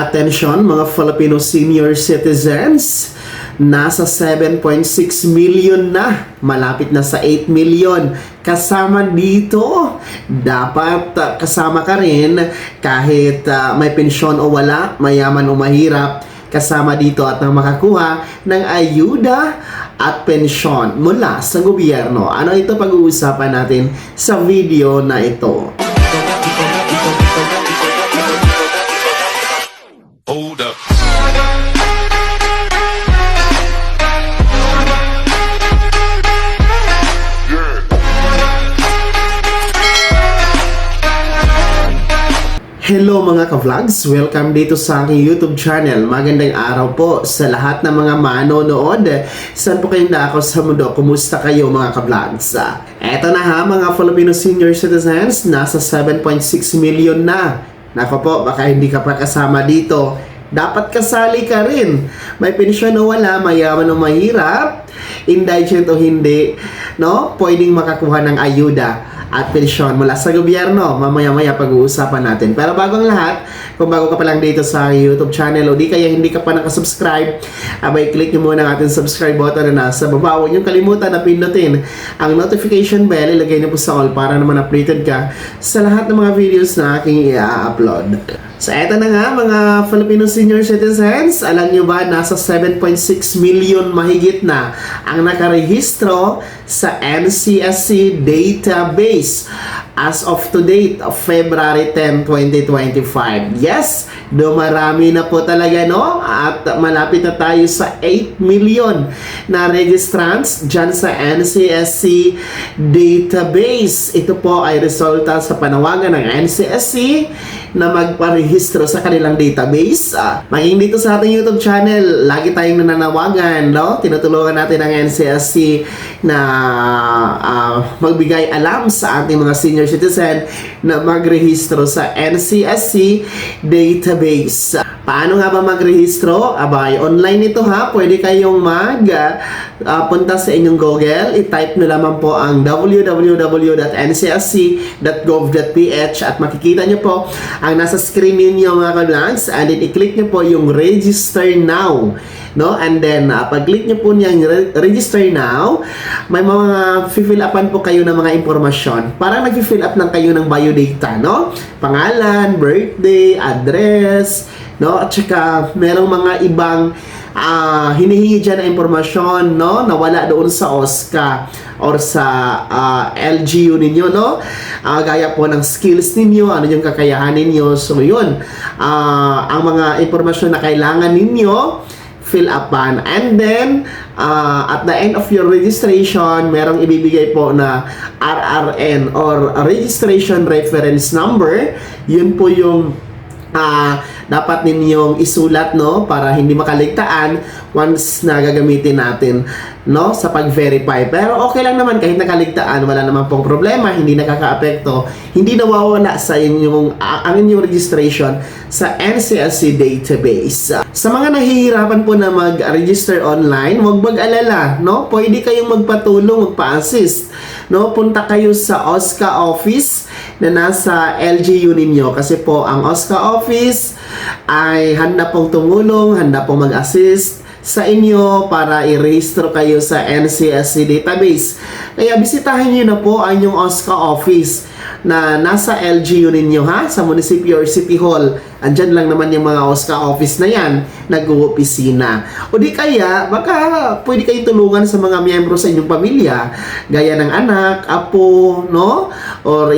Attention mga Filipino senior citizens, nasa 7.6 million na, malapit na sa 8 million. Kasama dito, dapat kasama ka rin kahit may pensyon o wala, mayaman o mahirap, kasama dito at nang makakuha ng ayuda at pensyon mula sa gobyerno. Ano ito pag-uusapan natin sa video na ito. Hold up. Hello mga ka-vlogs! Welcome dito sa aking YouTube channel. Magandang araw po sa lahat ng mga manonood. Saan po kayong naako sa mundo? Kumusta kayo mga ka-vlogs? Eto na ha mga Filipino senior citizens, nasa 7.6 million na. Nako po, baka hindi ka pa kasama dito. Dapat kasali ka rin. May pensyon o wala, mayaman o mahirap, indigent o hindi, no? Pwedeng makakuha ng ayuda at pensyon mula sa gobyerno. Mamaya-maya pag-uusapan natin. Pero bago ang lahat, kung bago ka pa lang dito sa YouTube channel o di kaya hindi ka pa nakasubscribe, abay click nyo muna ang ating subscribe button na nasa baba. Huwag nyo kalimutan na pindutin ang notification bell. Ilagay nyo po sa all para naman updated ka sa lahat ng mga videos na aking i-upload. So eto na nga mga Filipino senior citizens, alam nyo ba nasa 7.6 million mahigit na ang nakarehistro sa NCSC database as of to date of February 10, 2025. Yes, dumarami na po talaga, no? At malapit na tayo sa 8 million na registrants dyan sa NCSC database. Ito po ay resulta sa panawagan ng NCSC na magparehistro sa kanilang database. Maging dito sa ating YouTube channel, lagi tayong nananawagan, no? Tinutulungan natin ang NCSC na magbigay alam sa ating mga senior citizen na magrehistro sa NCSC database. Paano nga ba magrehistro? Abay, online ito ha. Pwede kayong punta sa inyong Google. I-type nyo lamang po ang www.ncsc.gov.ph at makikita nyo po ang nasa screen ninyo mga ka-vlogs, and then i-click nyo po yung register now, no? And then pag-click nyo po niyang register now, may mga fill upan po kayo ng mga impormasyon. Parang nag-fill up lang kayo ng biodata, no? Pangalan, birthday, address, no? At saka merong mga ibang hinihingi dyan na impormasyon, no? Na wala doon sa OSCA or sa LGU ninyo, no? Gaya po ng skills ninyo, ano yung kakayahan ninyo. So yun, ang mga impormasyon na kailangan ninyo fill upan. And then at the end of your registration, merong ibibigay po na RRN or Registration Reference Number. Yun po yung dapat ninyong isulat, no, para hindi makaligtaan once na gagamitin natin, no, sa pag-verify. Pero okay lang naman kahit nakaligtaan, wala naman pong problema, hindi nakakaapekto, hindi nawawala sa ang inyong registration sa NCSC database. Sa mga nahihirapan po na mag-register online, huwag mag-alala, no? Pwede kayong magpatulong, magpa-assist, no? Punta kayo sa OSCA office na nasa LGU ninyo, kasi po ang OSCA office ay handa pong tumulong, handa pong mag-assist sa inyo para i-register kayo sa NCSC database. Kaya bisitahin nyo na po ang inyong OSCA office na nasa LGU ninyo, ha, sa munisipyo or city hall. Andyan lang naman yung mga OSCA office na yan, nag-uopisina. O di kaya, baka pwede kayong tulungan sa mga miyembro sa inyong pamilya, gaya ng anak, apo, no? Or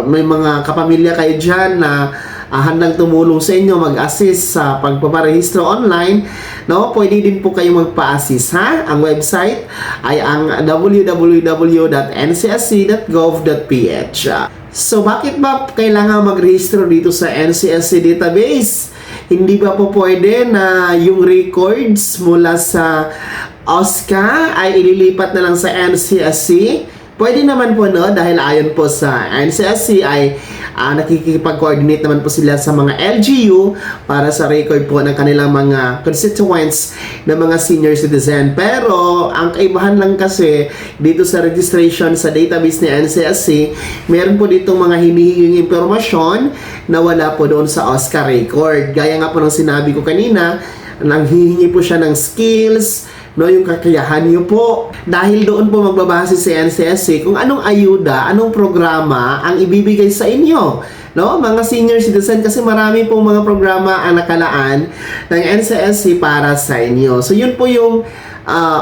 may mga kapamilya kayo dyan na handang tumulong sa inyo, mag-assist sa pagpaparehistro online, no? Pwede din po kayong magpa-assist, ha? Ang website ay ang www.ncsc.gov.ph. So, bakit ba kailangan magrehistro dito sa NCSC database? Hindi ba po pwede na yung records mula sa OSCA ay ililipat na lang sa NCSC? Pwede naman po, no, dahil ayon po sa NCSC ay nakikipag-coordinate naman po sila sa mga LGU para sa record po ng kanilang mga constituents na mga senior citizen. Pero ang kaibahan lang kasi dito sa registration sa database ni NCSC, meron po ditong mga hinihinging impormasyon na wala po doon sa OSCA record. Gaya nga po ng sinabi ko kanina, nang hihingi po siya ng skills, no, yung kakayahan niyo po. Dahil doon po magbabase si NCSC kung anong ayuda, anong programa ang ibibigay sa inyo. No, mga senior citizen, kasi marami pong mga programa ang nakalaan ng NCSC para sa inyo. So yun po yung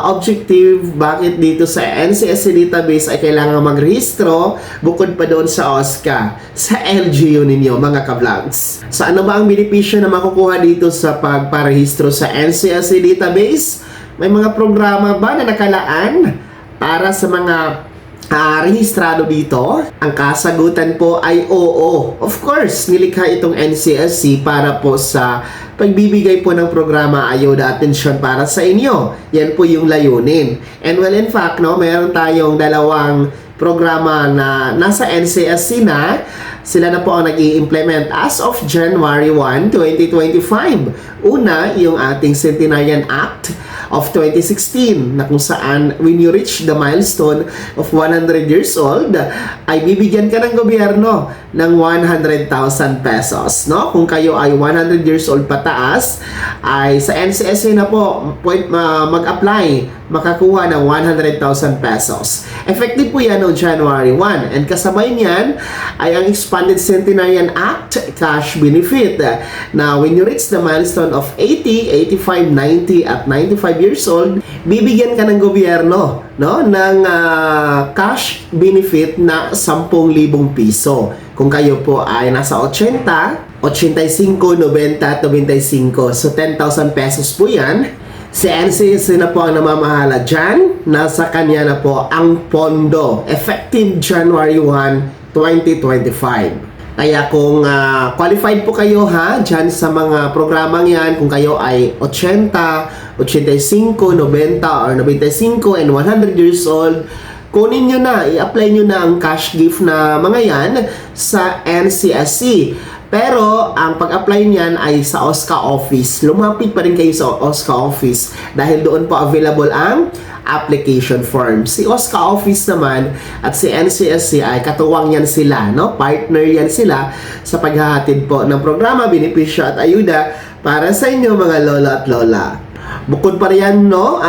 objective bakit dito sa NCSC database ay kailangan magrehistro bukod pa doon sa OSCA, sa LGU ninyo mga ka-vlogs. So ano ba ang benepisyo na makukuha dito sa pagparehistro sa NCSC database? May mga programa ba na nakalaan para sa mga rehistrado dito? Ang kasagutan po ay oo. Of course, nilikha itong NCSC para po sa pagbibigay po ng programa, ayuda at pensyon para sa inyo. Yan po yung layunin. And well, in fact, no, meron tayong dalawang programa na nasa NCSC na. Sila na po ang nag-i-implement as of January 1, 2025. Una, yung ating Centenarian Act of 2016 na kung saan when you reach the milestone of 100 years old ay bibigyan ka ng gobyerno ng 100,000 pesos, no? Kung kayo ay 100 years old pataas ay sa NCSC na po mag-apply, makakuha ng 100,000 pesos. Effective po yan noong January 1, and kasabay niyan ay ang Expanded Centenarian Act cash benefit na when you reach the milestone of 80, 85, 90 at 95 years old, bibigyan ka ng gobyerno, no, ng cash benefit na 10,000 piso. Kung kayo po ay nasa 80, 85, 90 at 95. So 10,000 pesos po yan. Si NCSC na po ang namamahala dyan. Nasa kanya na po ang pondo. Effective January 1, 2025. Kaya kung qualified po kayo dyan sa mga programang yan, kung kayo ay 80, 85, 90 or 95 and 100 years old, kunin nyo na, i-apply nyo na ang cash gift na mga yan sa NCSC. Pero ang pag-apply niyan ay sa OSCA office. Lumapit pa rin kayo sa OSCA office dahil doon po available ang application form. Si OSCA office naman at si NCSC ay katuwang yan sila, no? Partner yan sila sa paghahatid po ng programa, benepisyo at ayuda para sa inyo mga lola at lola. Bukod pa riyan, no,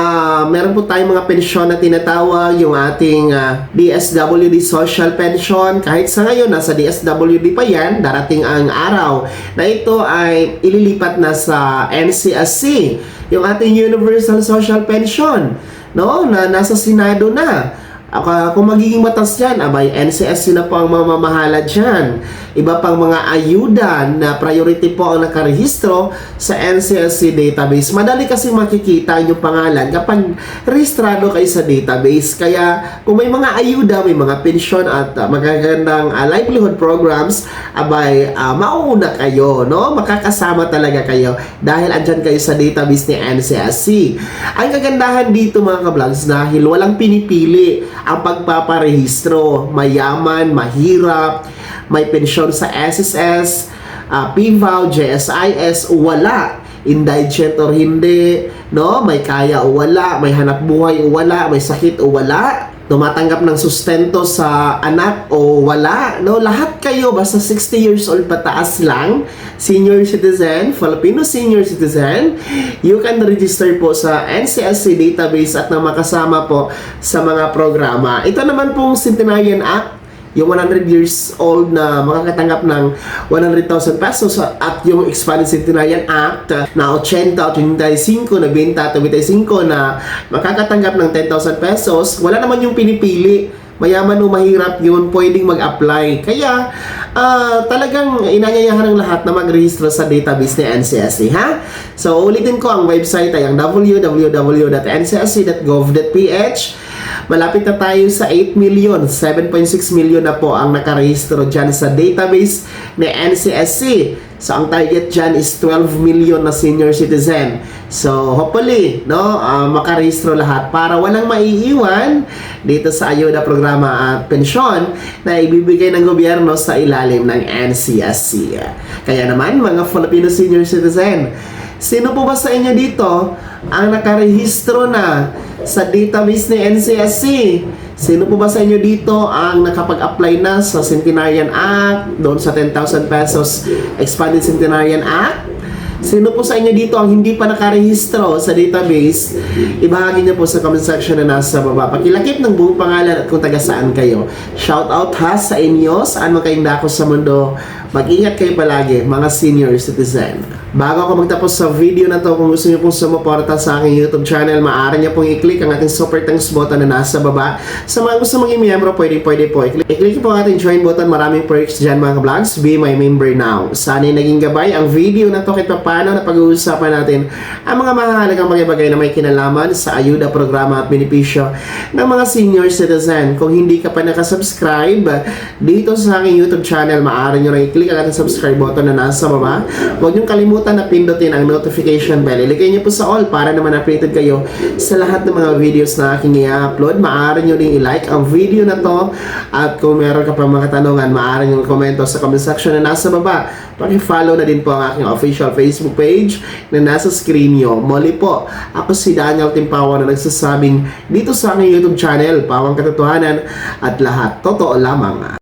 meron po tayong mga pensyon na tinatawag, yung ating DSWD social pension. Kahit sa ngayon, nasa DSWD pa yan, darating ang araw na ito ay ililipat na sa NCSC. Yung ating universal social pension, no, na nasa Senado na. Kung magiging batas yan, abay, NCSC na po ang mamamahala dyan. Iba pang mga ayuda na priority po ang nakarehistro sa NCSC database. Madali kasi makikita yung pangalan kapag rehistrado kayo sa database. Kaya kung may mga ayuda, may mga pensyon at magagandang livelihood programs, abay, mauuna kayo, no? Makakasama talaga kayo dahil andyan kayo sa database ni NCSC. Ang kagandahan dito mga ka-vlogs, dahil walang pinipili ang pagpaparehistro, mayaman, mahirap, may pensyon sa SSS, PVAW, JSIS, wala, indigent or hindi, no? May kaya o wala, may hanap buhay o wala, may sakit o wala, tumatanggap ng sustento sa anak o wala, no? Lahat kayo basta 60 years old pataas lang, senior citizen, Filipino senior citizen, you can register po sa NCSC database at na makasama po sa mga programa. Ito naman pong Centenarian Act, yung 100 years old na makakatanggap ng 100,000 pesos at yung Expanded Centenarian Act na 80, 85, 90, 95 na makakatanggap ng 10,000 pesos, wala naman yung pinipili. Mayaman o mahirap yun, pwedeng mag-apply. Kaya, talagang inanyayahan ng lahat na magrehistro sa database ni NCSC, ha? So, ulitin ko, ang website ay ang www.ncsc.gov.ph. Malapit na tayo sa 8 million. 7.6 million na po ang nakarehistro dyan sa database ni NCSC. So, ang target dyan is 12 million na senior citizen. So, hopefully, no, makarehistro lahat para walang maiiwan dito sa ayuda programa at pensyon na ibibigay ng gobyerno sa ilalim ng NCSC. Kaya naman, mga Filipino senior citizen, sino po ba sa inyo dito ang nakarehistro na sa database ni NCSC? Sino po ba sa inyo dito ang nakapag-apply na sa Centenarian Act, doon sa 10,000 pesos Expanded Centenarian Act? Sino po sa inyo dito ang hindi pa nakarehistro sa database? Ibahagi niyo po sa comment section na nasa baba. Pakilakip ng buong pangalan at kung taga saan kayo. Shout out ha sa inyo, saan man kayong dako sa mundo. Mag-ingat kayo palagi, mga senior citizen. Bago ako magtapos sa video na to, kung gusto niyo pong sumuporta sa aking YouTube channel, maaari niyo pong i-click ang ating super thanks button na nasa baba. Sa mga gusto maging miyembro, pwede po. I-click po ang ating join button. Maraming perks dyan mga vlogs. Be my member now. Sana'y naging gabay ang video na to kahit paano na pag-uusapan natin ang mga mahalagang bagay-bagay na may kinalaman sa ayuda, programa at benepisyo ng mga senior citizen. Kung hindi ka pa nakasubscribe dito sa aking YouTube channel, maaari nyo na i-click ang ating subscribe button na nasa baba. Huwag nyo kalimutan na pindutin ang notification bell. Iligay nyo po sa all para naman updated kayo sa lahat ng mga videos na aking i-upload. Maaari nyo rin i-like ang video na to at kung meron ka pa mga katanungan, maaari nyo komento sa comment section na nasa baba. Paki-follow na din po ang aking official Facebook page na nasa screen nyo. Muli po, ako si Daniel Timpawa na nagsasabing dito sa aking YouTube channel, Pawang Katotohanan at lahat totoo lamang.